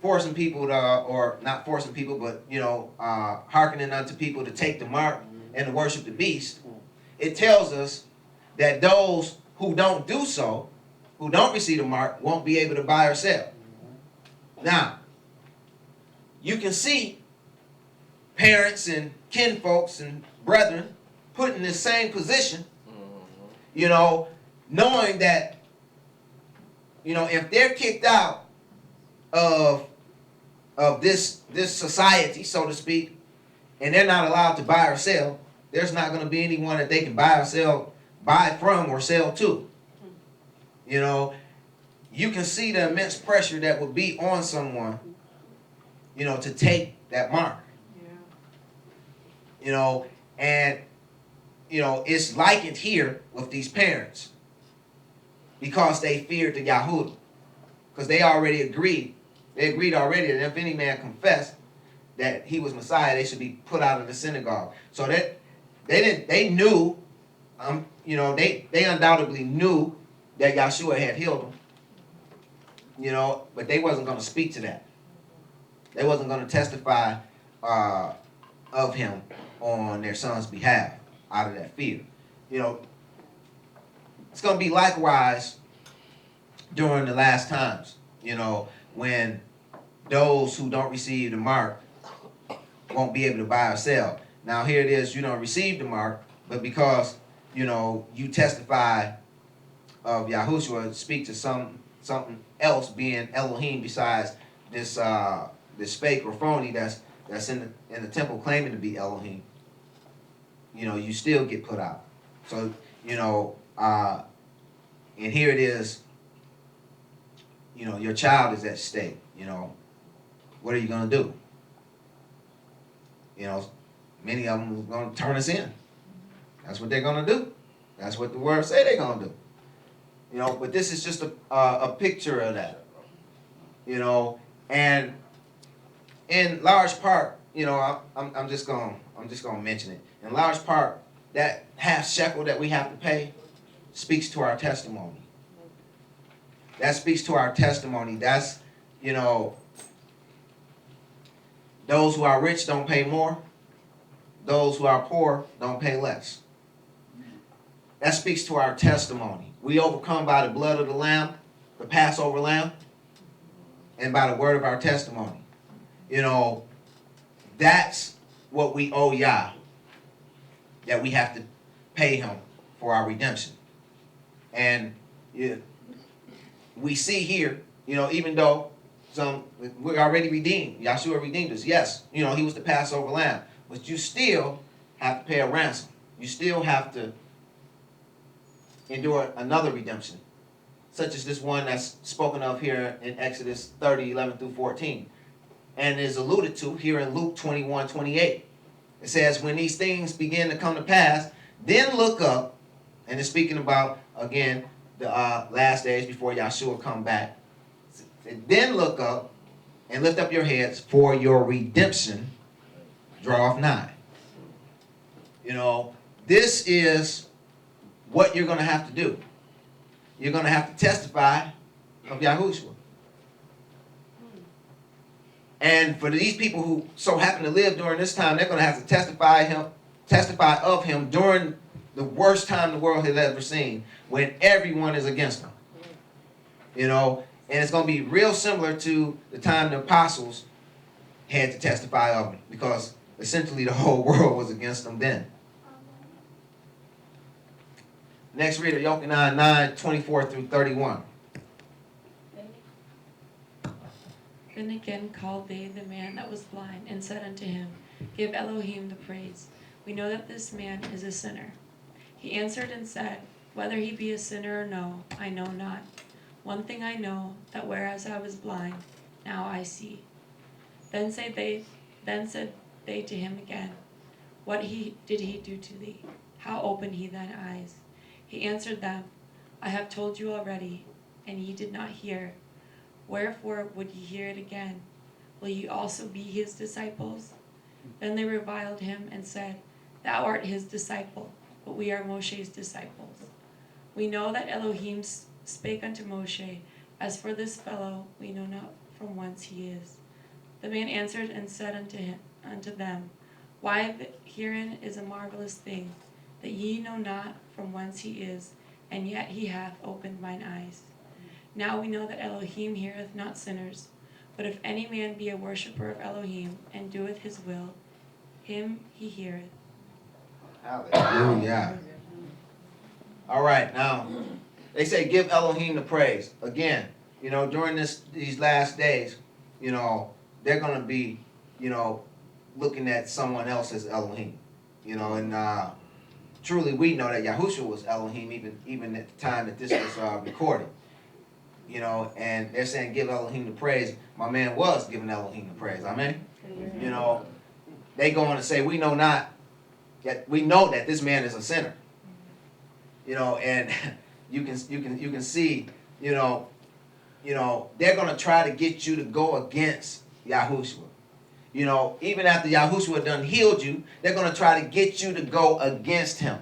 forcing people to, or not forcing people, but, you know, hearkening unto people to take the mark and to worship the beast, it tells us that those who don't do so, who don't receive the mark, won't be able to buy or sell. Now, you can see parents and kinfolks and brethren put in the same position, you know, knowing that, you know, if they're kicked out of this society, so to speak, and they're not allowed to buy or sell, there's not going to be anyone that they can buy from or sell to. You know, you can see the immense pressure that would be on someone, you know, to take that mark. You know, and, you know, it's likened here with these parents because they feared the Yahudim. because they already agreed. They agreed already that if any man confessed that he was Messiah, they should be put out of the synagogue. So that they knew, they undoubtedly knew that Yahshua had healed them, but they wasn't going to speak to that. They wasn't going to testify of him on their son's behalf out of that fear. It's going to be likewise during the last times, when those who don't receive the mark won't be able to buy or sell. Now here it is, you don't receive the mark, but because, you testify of Yahushua, speak to something else being Elohim besides this fake or phony that's in the temple claiming to be Elohim, you still get put out. So, and here it is, your child is at stake, what are you going to do? Many of them are going to turn us in. That's what they're going to do. That's what the word say they're going to do. But this is just a picture of that. And in large part, I'm just going to mention it. In large part, that half shekel that we have to pay speaks to our testimony. That speaks to our testimony. That's, those who are rich don't pay more. Those who are poor don't pay less. That speaks to our testimony. We overcome by the blood of the Lamb, the Passover Lamb, and by the word of our testimony. That's what we owe Yah, that we have to pay him for our redemption. And we see here, even though we're already redeemed, Yahshua redeemed us. Yes, he was the Passover Lamb, but you still have to pay a ransom. You still have to endure another redemption, such as this one that's spoken of here in Exodus 30, 11 through 14, and is alluded to here in Luke 21, 28. It says, when these things begin to come to pass, then look up, and it's speaking about, again, the last days before Yahshua come back. Then look up and lift up your heads, for your redemption draweth nigh. This is what you're going to have to do. You're going to have to testify of Yahushua. And for these people who so happen to live during this time, they're going to have to testify of him during the worst time the world has ever seen, when everyone is against them. And it's going to be real similar to the time the apostles had to testify of him, because essentially the whole world was against them then. Next reader, Yochanan 9, 24 through 31. Then again called they the man that was blind, and said unto him, Give Elohim the praise. We know that this man is a sinner. He answered and said, Whether he be a sinner or no, I know not. One thing I know, that whereas I was blind, now I see. Then said they to him again, What did he do to thee? How opened he thine eyes? He answered them, I have told you already, and ye did not hear. Wherefore would ye hear it again? Will ye also be his disciples? Then they reviled him and said, Thou art his disciple, but we are Moshe's disciples. We know that Elohim spake unto Moshe, As for this fellow, we know not from whence he is. The man answered and said unto them, Why herein is a marvelous thing, that ye know not from whence he is, and yet he hath opened mine eyes. Now we know that Elohim heareth not sinners, but if any man be a worshipper of Elohim, and doeth his will, him he heareth. Hallelujah. All right, now, they say give Elohim the praise. Again, during these last days, they're going to be, looking at someone else as Elohim. And truly we know that Yahushua was Elohim even at the time that this was recorded. And they're saying give Elohim the praise. My man was giving Elohim the praise. Amen. They go on to say we know that this man is a sinner. And you can see, you know, they're gonna try to get you to go against Yahushua. You know, even after Yahushua done healed you, they're gonna try to get you to go against him.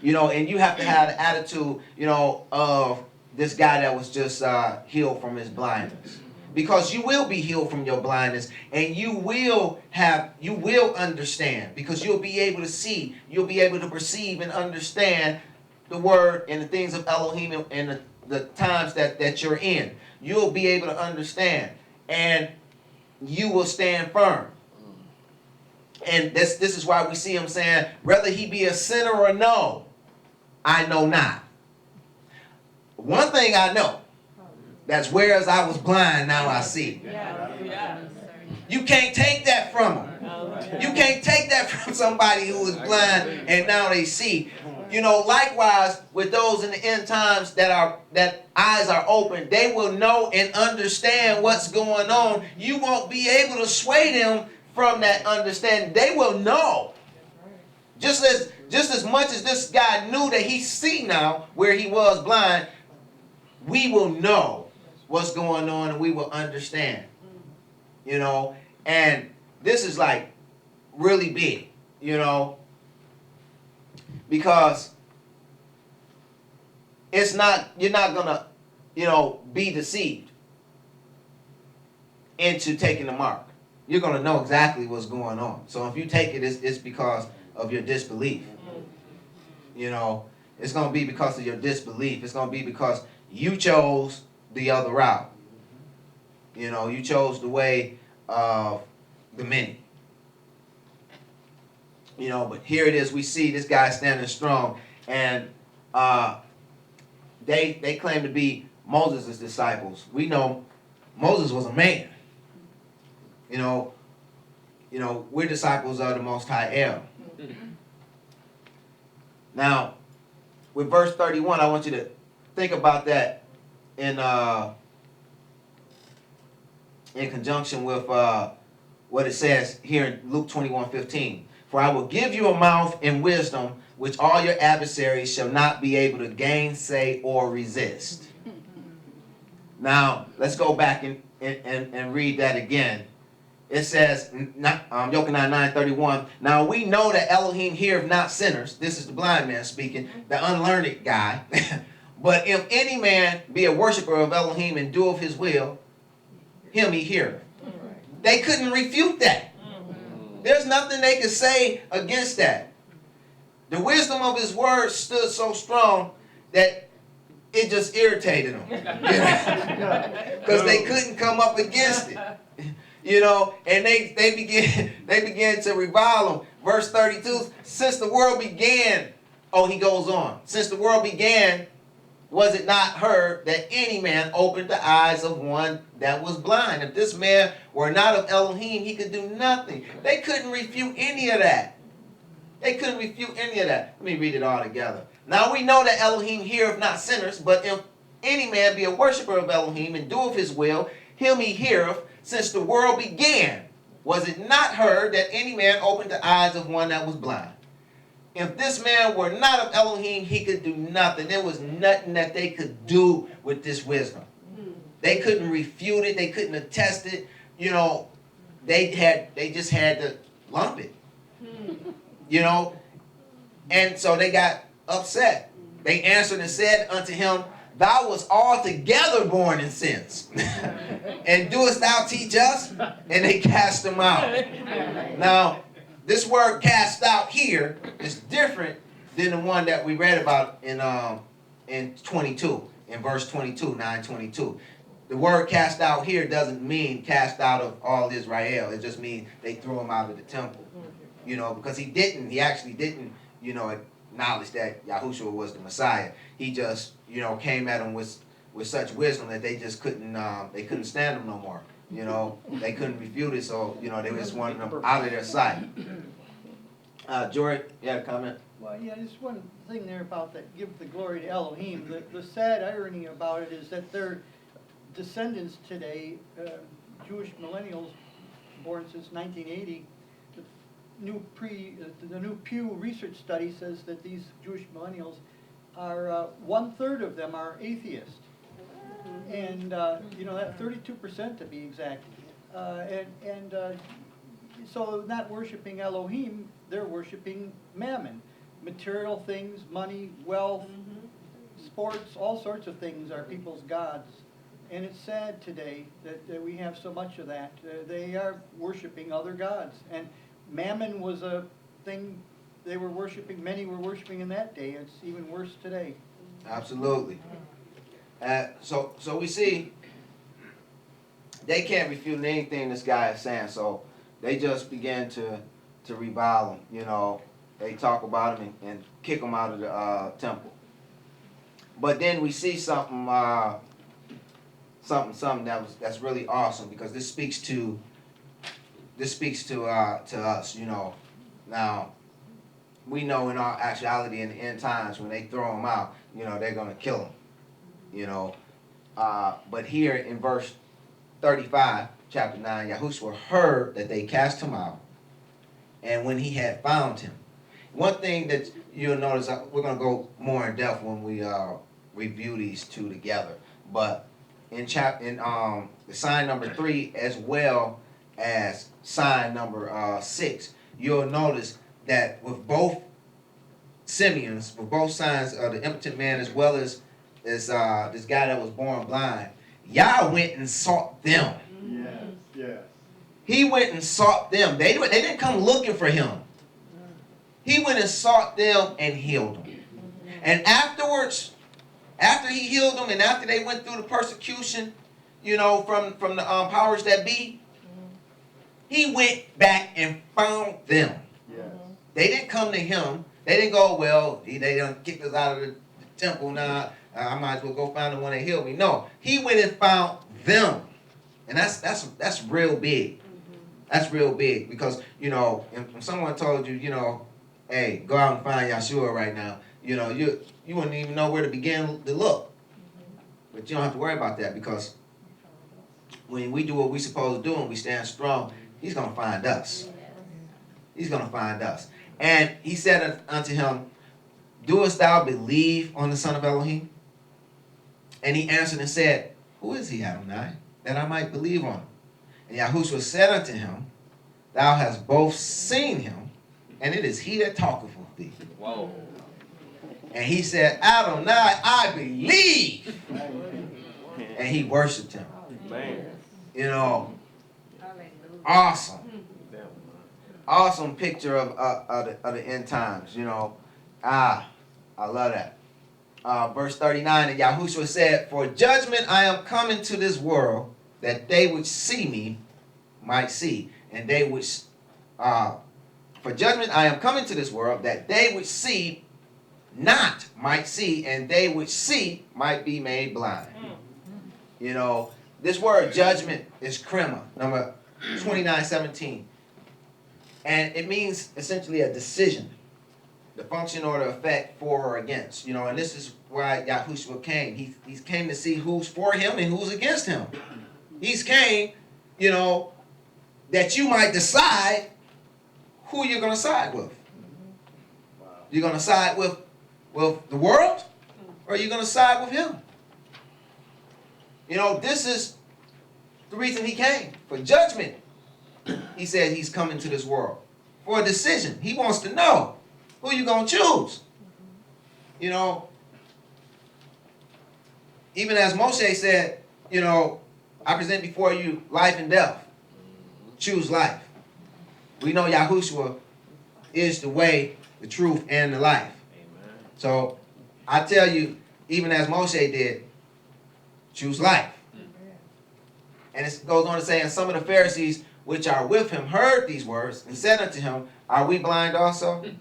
You know, and you have to have the attitude, you know, of this guy that was just healed from his blindness. Because you will be healed from your blindness, and you will understand, because you'll be able to see, you'll be able to perceive and understand the word and the things of Elohim and the times that you're in. You'll be able to understand, and you will stand firm. And this is why we see him saying, whether he be a sinner or no, I know not. One thing I know, that's whereas I was blind, now I see. You can't take that from them. You can't take that from somebody who was blind and now they see. You know, likewise with those in the end times that eyes are open, they will know and understand what's going on. You won't be able to sway them from that understanding. They will know. Just as much as this guy knew that he see now where he was blind, we will know what's going on and we will understand. You know, and this is like really big, you know, because you're not gonna, you know, be deceived into taking the mark. You're gonna know exactly what's going on. So if you take it, it's because of your disbelief. You know, it's gonna be because of your disbelief. It's gonna be because you chose the other route. You know, you chose the way of the many. You know, but here it is. We see this guy standing strong, and they claim to be Moses' disciples. We know Moses was a man. You know, we're disciples of the Most High El. Now, with verse 31, I want you to think about that in conjunction with what it says here in Luke 21:15. For I will give you a mouth and wisdom, which all your adversaries shall not be able to gainsay or resist. Now, let's go back and read that again. It says, Yochanan 9:31, now we know that Elohim heareth not sinners. This is the blind man speaking, the unlearned guy. But if any man be a worshiper of Elohim and doeth his will, him he heareth. They couldn't refute that. There's nothing they could say against that. The wisdom of his words stood so strong that it just irritated them. Because they couldn't come up against it. You know, and they began to revile him. Verse 32, since the world began, he goes on. Since the world began, was it not heard that any man opened the eyes of one that was blind? If this man were not of Elohim, he could do nothing. They couldn't refute any of that. They couldn't refute any of that. Let me read it all together. Now we know that Elohim heareth not sinners, but if any man be a worshiper of Elohim and doeth his will, him he heareth. Since the world began, was it not heard that any man opened the eyes of one that was blind? If this man were not of Elohim, he could do nothing. There was nothing that they could do with this wisdom. They couldn't refute it. They couldn't attest it. You know, they just had to lump it. You know, and so they got upset. They answered and said unto him, thou wast altogether born in sins. And doest thou teach us? And they cast him out. Now, this word cast out here is different than the one that we read about in 22, in verse 22, 9:22. The word cast out here doesn't mean cast out of all Israel. It just means they threw him out of the temple. You know, because he actually didn't, you know, acknowledge that Yahushua was the Messiah. He just, you know, came at him with such wisdom that they just couldn't stand him no more. You know, they couldn't refute it, so, you know, they just wanted him out of their sight. Jory, you had a comment? Well, yeah, just one thing there about that, give the glory to Elohim. The sad irony about it is that their descendants today, Jewish millennials born since 1980, the new Pew Research study says that these Jewish millennials are 1/3 of them are atheists. And, you know, that 32% to be exact. So not worshiping Elohim, they're worshiping Mammon. Material things, money, wealth, sports, all sorts of things are people's gods. And it's sad today that we have so much of that. They are worshiping other gods. And Mammon was a thing they were worshiping, many were worshiping in that day. It's even worse today. Absolutely. So we see they can't refute anything this guy is saying, so they just begin to revile him. You know, they talk about him and kick him out of the temple. But then we see something that's really awesome, because this speaks to us. You know, now we know in our actuality in the end times when they throw him out, you know, they're gonna kill him. You know, but here in verse 35, chapter 9, Yahushua heard that they cast him out, and when he had found him. One thing that you'll notice, we're going to go more in depth when we review these two together, but in the sign number 3 as well as sign number 6, you'll notice that with both Simeons, with both signs of the impotent man as well as this guy that was born blind, Yah went and sought them. Yes, yes. He went and sought them. They didn't come looking for him. He went and sought them and healed them. And afterwards, after he healed them and after they went through the persecution, you know, from the powers that be, he went back and found them. Yes. They didn't come to him. They didn't go, well, they done kicked us out of the temple now. I might as well go find the one that healed me. No, he went and found them. And that's real big. That's real big, because, you know, if someone told you, you know, hey, go out and find Yahshua right now, you know, you wouldn't even know where to begin to look. But you don't have to worry about that, because when we do what we're supposed to do and we stand strong, he's going to find us. He's going to find us. And he said unto him, doest thou believe on the Son of Elohim? And he answered and said, who is he, Adonai, that I might believe on him? And Yahushua said unto him, thou hast both seen him, and it is he that talketh with thee. Whoa. And he said, Adonai, I believe. And he worshiped him. Man. You know, awesome. Awesome picture of the end times, you know. I love that. Verse 39, and Yahushua said, for judgment I am come into this world, that they which see me might see, and they which, for judgment I am come into this world, that they which see not might see, and they which see might be made blind. You know, this word judgment is krima, number 2917. And it means essentially a decision, the function or the effect for or against. You know, and this is why Yahushua came. He came to see who's for him and who's against him. He's came, you know, that you might decide who you're going to side with. You're going to side with the world, or you're going to side with him. You know, this is the reason he came, for judgment. He said he's coming to this world for a decision. He wants to know who you going to choose. You know, even as Moshe said, you know, I present before you life and death. Choose life. We know Yahushua is the way, the truth, and the life. Amen. So I tell you, even as Moshe did, choose life. And it goes on to say, and some of the Pharisees which are with him heard these words and said unto him, are we blind also? And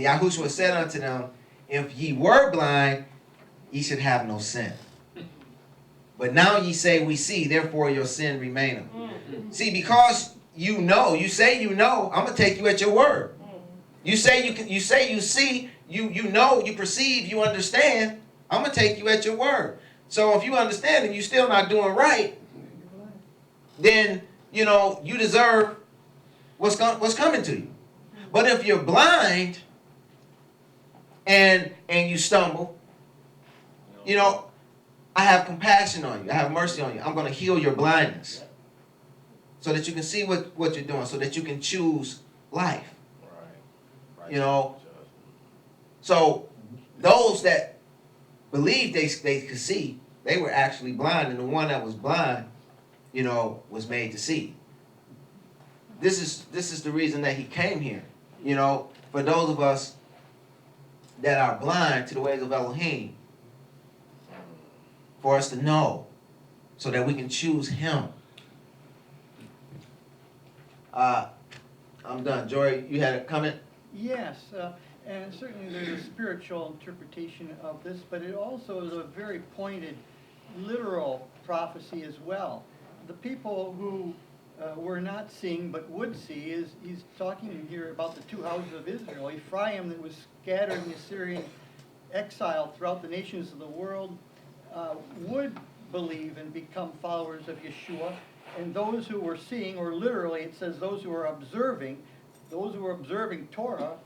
Yahushua said unto them, if ye were blind, ye should have no sin. But now ye say we see, therefore your sin remaineth. See, because you know, you say you know, I'm gonna take you at your word. You say you see, you know, you perceive, you understand, I'm gonna take you at your word. So if you understand and you're still not doing right, then you know you deserve what's coming to you. But if you're blind and you stumble, you know, I have compassion on you. I have mercy on you. I'm going to heal your blindness so that you can see what you're doing, so that you can choose life. Right. You know, so those that believed they could see, they were actually blind, and the one that was blind, you know, was made to see. This is the reason that he came here. You know, for those of us that are blind to the ways of Elohim, for us to know, so that we can choose him. I'm done. Jory, you had a comment? Yes, and certainly there's a spiritual interpretation of this, but it also is a very pointed, literal prophecy as well. The people who were not seeing but would see, he's talking here about the two houses of Israel. Ephraim, that was scattered in the Assyrian exile throughout the nations of the world, would believe and become followers of Yeshua. And those who were seeing, or literally it says those who were observing Torah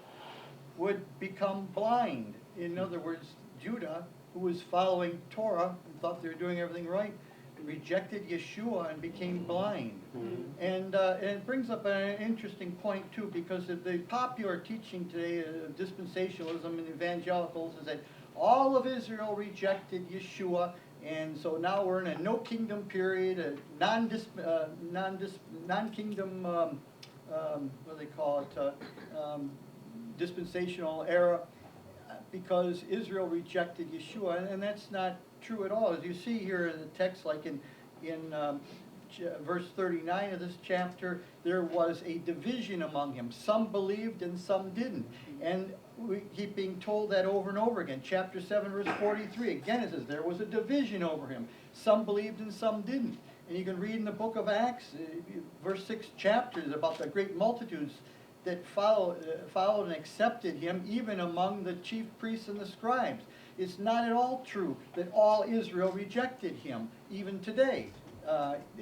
would become blind. In other words, Judah, who was following Torah and thought they were doing everything right, rejected Yeshua and became blind. And it brings up an interesting point too, because the popular teaching today of dispensationalism and evangelicals is that all of Israel rejected Yeshua, and so now we're in a no kingdom period, a non-kingdom, what do they call it, dispensational era, because Israel rejected Yeshua, and that's not true at all. As you see here in the text, like in verse 39 of this chapter, there was a division among him. Some believed and some didn't. And we keep being told that over and over again. Chapter 7, verse 43, again it says there was a division over him. Some believed and some didn't. And you can read in the book of Acts, verse 6 chapters, about the great multitudes that followed and accepted him, even among the chief priests and the scribes. It's not at all true that all Israel rejected him, even today.